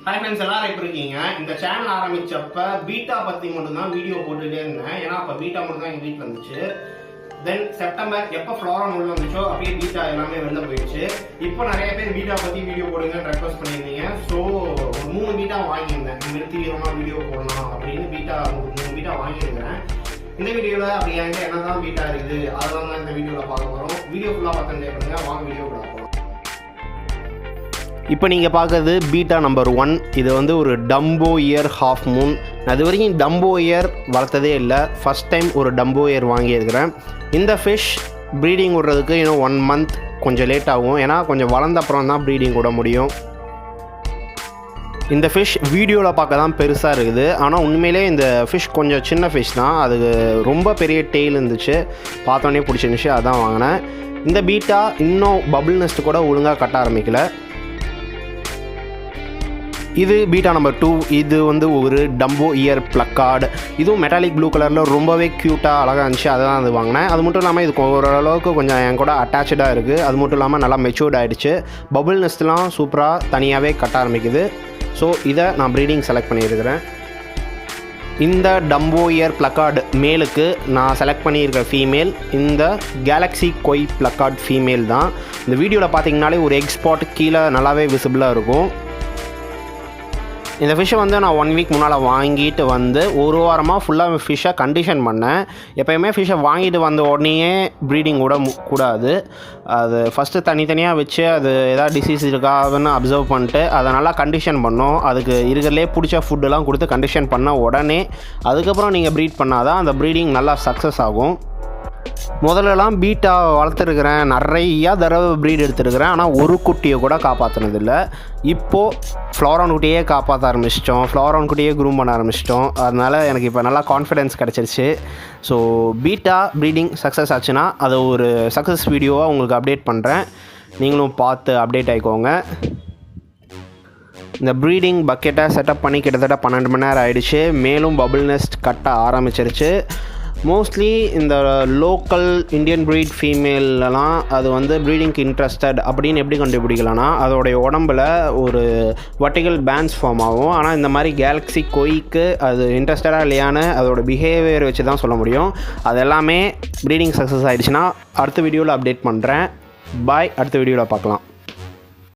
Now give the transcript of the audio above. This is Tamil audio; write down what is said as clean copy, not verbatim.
ஹாய் ஃப்ரெண்ட்ஸ், எல்லாரும் எப்படி இருக்கீங்க? இந்த சேனல் ஆரம்பிச்சப்ப பீட்டா பத்தி மட்டும் தான் வீடியோ போட்டுட்டே இருந்தேன். ஏன்னா அப்ப பீட்டா மட்டும் தான் எங்க வீட்டில் இருந்துச்சு. தென் செப்டம்பர் எப்போ ஃப்ளோரான் உள்ள வந்துச்சோ அப்படியே பீட்டா எல்லாமே வெளில போயிடுச்சு. இப்போ நிறைய பேர் பீட்டா பத்தி வீடியோ போடுங்கன்னு ரெக்வஸ்ட் பண்ணியிருந்தீங்க. ஸோ ஒரு 3 பீட்டா வாங்கியிருந்தேன். நிறுத்திக்கிறோமா வீடியோ போடலாம் அப்படின்னு 3 பீட்டா வாங்கியிருந்தேன். இந்த வீடியோவில் அப்படி என்கிட்ட என்னதான் பீட்டா இருக்குது அதெல்லாம் தான் இந்த வீடியோவில் பார்க்க போகிறோம். வீடியோ ஃபுல்லாக பார்த்து என்ஜாய் பண்ணுங்க. வாங்க வீடியோ பார்க்கலாம். இப்போ நீங்கள் பார்க்குறது பீட்டா நம்பர் 1. இது வந்து ஒரு டம்போ இயர் ஹாஃப் மூன். அது வரைக்கும் டம்போ இயர் வளர்த்ததே இல்லை. ஃபஸ்ட் டைம் ஒரு டம்போ இயர் வாங்கியிருக்கிறேன். இந்த ஃபிஷ் ப்ரீடிங் விடுறதுக்கு இன்னும் 1 மந்த் கொஞ்சம் லேட் ஆகும். ஏன்னா கொஞ்சம் வளர்ந்த அப்புறம் தான் ப்ரீடிங் விட முடியும். இந்த ஃபிஷ் வீடியோவில் பார்க்க தான் பெருசாக இருக்குது. ஆனால் உண்மையிலே இந்த ஃபிஷ் கொஞ்சம் சின்ன ஃபிஷ் தான். அதுக்கு ரொம்ப பெரிய டெய்ல் இருந்துச்சு. பார்த்தோன்னே பிடிச்சிருந்துச்சு, அதான் வாங்கினேன். இந்த பீட்டா இன்னும் பபிள் நெஸ்ட் கூட ஒழுங்காக கட்ட ஆரம்பிக்கல. இது பீட்டா நம்பர் 2. இது வந்து ஒரு டம்போ இயர் பிளக்கார்டு. இதுவும் மெட்டாலிக் ப்ளூ கலரில் ரொம்பவே க்யூட்டாக அழகாக இருந்துச்சு. அதை தான் அது வாங்கினேன். அது மட்டும் இல்லாமல் இது ஓரளவுக்கு கொஞ்சம் என் கூட அட்டாச்சாக இருக்குது. அது மட்டும் இல்லாமல் நல்லா மெச்சூர்ட் ஆகிடுச்சு. பபிள் நெஸ்ட்லாம் சூப்பராக தனியாகவே கட்ட ஆரம்பிக்குது. ஸோ இதை நான் ப்ரீடிங் செலக்ட் பண்ணியிருக்கிறேன். இந்த டம்போ இயர் பிளக்கார்டு மேலுக்கு நான் செலக்ட் பண்ணியிருக்க ஃபீமேல் இந்த கேலக்ஸி கொய் பிளக்கார்டு ஃபீமேல் தான். இந்த வீடியோவில் பார்த்தீங்கன்னாலே ஒரு எக் ஸ்பாட் கீழே நல்லாவே விசிபிளாக இருக்கும். இந்த ஃபிஷ்ஷை வந்து நான் 1 வீக் முன்னால் வாங்கிட்டு வந்து ஒரு வாரமாக ஃபுல்லாக ஃபிஷ்ஷை கண்டிஷன் பண்ணேன். எப்போயுமே ஃபிஷ்ஷை வாங்கிட்டு வந்த உடனேயே ப்ரீடிங் விட கூடாது. அது ஃபஸ்ட்டு தனித்தனியாக வச்சு அது எதாவது டிசீஸ் இருக்காதுன்னு அப்சர்வ் பண்ணிட்டு அதை நல்லா கண்டிஷன் பண்ணோம். அதுக்கு இருக்கிறதுலே பிடிச்ச ஃபுட்டெல்லாம் கொடுத்து கண்டிஷன் பண்ண உடனே அதுக்கப்புறம் நீங்கள் ப்ரீட் பண்ணால் தான் அந்த ப்ரீடிங் நல்லா சக்ஸஸ் ஆகும். முதல்லலாம் பீட்டா வளர்த்துருக்குறேன், நிறையா தடவை ப்ரீட் எடுத்துருக்கிறேன். ஆனால் ஒரு குட்டியை கூட காப்பாற்றினதில்லை. இப்போது ஃப்ளோரான் குட்டியே காப்பாற்ற ஆரம்பிச்சிட்டோம். ஃப்ளோரான் குட்டியே க்ரூம் பண்ண ஆரம்பிச்சிட்டோம். அதனால் எனக்கு இப்போ நல்லா கான்ஃபிடென்ஸ் கிடச்சிருச்சு. ஸோ பீட்டா ப்ரீடிங் சக்ஸஸ் ஆச்சுன்னா அதை ஒரு சக்ஸஸ் வீடியோவாக உங்களுக்கு அப்டேட் பண்ணுறேன். நீங்களும் பார்த்து அப்டேட் ஆகிக்கோங்க. இந்த ப்ரீடிங் பக்கெட்டை செட்டப் பண்ணி கிட்டத்தட்ட 12 மணி நேரம் ஆகிடுச்சு. மேலும் பபிள் நெஸ்ட் கட்ட ஆரம்பிச்சிருச்சு. மோஸ்ட்லி இந்த லோக்கல் இந்தியன் ப்ரீட் ஃபீமேலெலாம் அது வந்து ப்ரீடிங்க்கு இன்ட்ரெஸ்டட் அப்படின்னு எப்படி கண்டுபிடிக்கலாம்னா அதோடைய உடம்பில் ஒரு வர்டிகல் பேண்ட்ஸ் ஃபார்ம் ஆகும். ஆனால் இந்த மாதிரி கேலக்ஸி கொய்க்கு அது இன்ட்ரெஸ்டடாக இல்லையான்னு அதோட பிஹேவியர் வச்சு தான் சொல்ல முடியும். அது எல்லாமே ப்ரீடிங் சக்ஸஸ் ஆகிடுச்சுன்னா அடுத்த வீடியோவில் அப்டேட் பண்ணுறேன். பாய், அடுத்த வீடியோவில் பார்க்கலாம்.